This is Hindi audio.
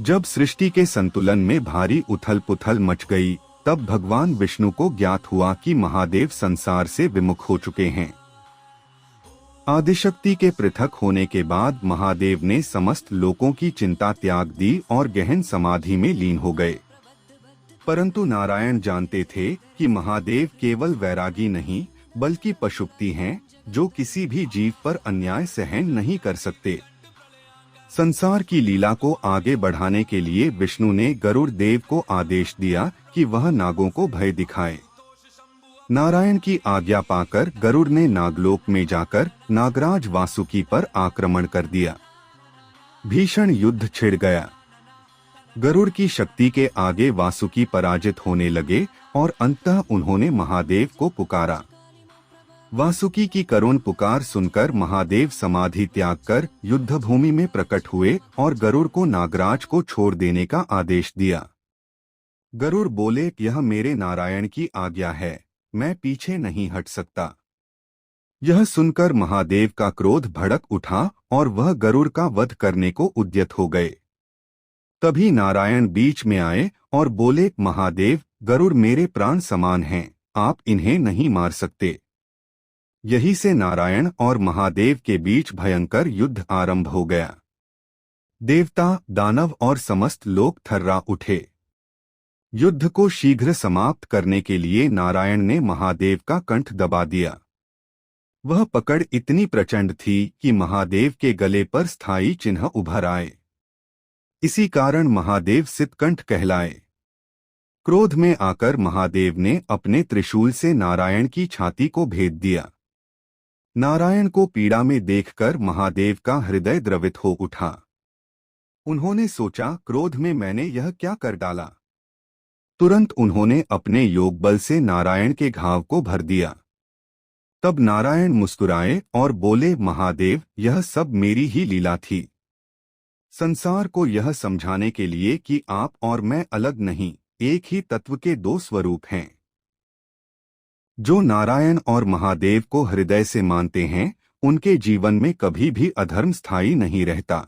जब सृष्टि के संतुलन में भारी उथल पुथल मच गई, तब भगवान विष्णु को ज्ञात हुआ कि महादेव संसार से विमुख हो चुके हैं। आदिशक्ति के पृथक होने के बाद महादेव ने समस्त लोकों की चिंता त्याग दी और गहन समाधि में लीन हो गए। परंतु नारायण जानते थे कि महादेव केवल वैरागी नहीं, बल्कि पशुपति हैं, जो किसी भी जीव पर अन्याय सहन नहीं कर सकते। संसार की लीला को आगे बढ़ाने के लिए विष्णु ने गरुड़ देव को आदेश दिया कि वह नागों को भय दिखाए। नारायण की आज्ञा पाकर गरुड़ ने नागलोक में जाकर नागराज वासुकी पर आक्रमण कर दिया। भीषण युद्ध छिड़ गया। गरुड़ की शक्ति के आगे वासुकी पराजित होने लगे और अंततः उन्होंने महादेव को पुकारा। वासुकी की करुण पुकार सुनकर महादेव समाधि त्याग कर युद्धभूमि में प्रकट हुए और गरुड़ को नागराज को छोड़ देने का आदेश दिया। गरुड़ बोले, यह मेरे नारायण की आज्ञा है, मैं पीछे नहीं हट सकता। यह सुनकर महादेव का क्रोध भड़क उठा और वह गरुड़ का वध करने को उद्यत हो गए। तभी नारायण बीच में आए और बोले, महादेव, गरुड़ मेरे प्राण समान हैं, आप इन्हें नहीं मार सकते। यही से नारायण और महादेव के बीच भयंकर युद्ध आरंभ हो गया। देवता, दानव और समस्त लोग थर्रा उठे। युद्ध को शीघ्र समाप्त करने के लिए नारायण ने महादेव का कंठ दबा दिया। वह पकड़ इतनी प्रचंड थी कि महादेव के गले पर स्थायी चिन्ह उभर आए। इसी कारण महादेव सितकंठ कहलाए। क्रोध में आकर महादेव ने अपने त्रिशूल से नारायण की छाती को भेद दिया। नारायण को पीड़ा में देखकर महादेव का हृदय द्रवित हो उठा। उन्होंने सोचा, क्रोध में मैंने यह क्या कर डाला। तुरंत उन्होंने अपने योग बल से नारायण के घाव को भर दिया। तब नारायण मुस्कुराए और बोले, महादेव, यह सब मेरी ही लीला थी। संसार को यह समझाने के लिए कि आप और मैं अलग नहीं, एक ही तत्व के दो स्वरूप हैं। जो नारायण और महादेव को हृदय से मानते हैं, उनके जीवन में कभी भी अधर्म स्थायी नहीं रहता।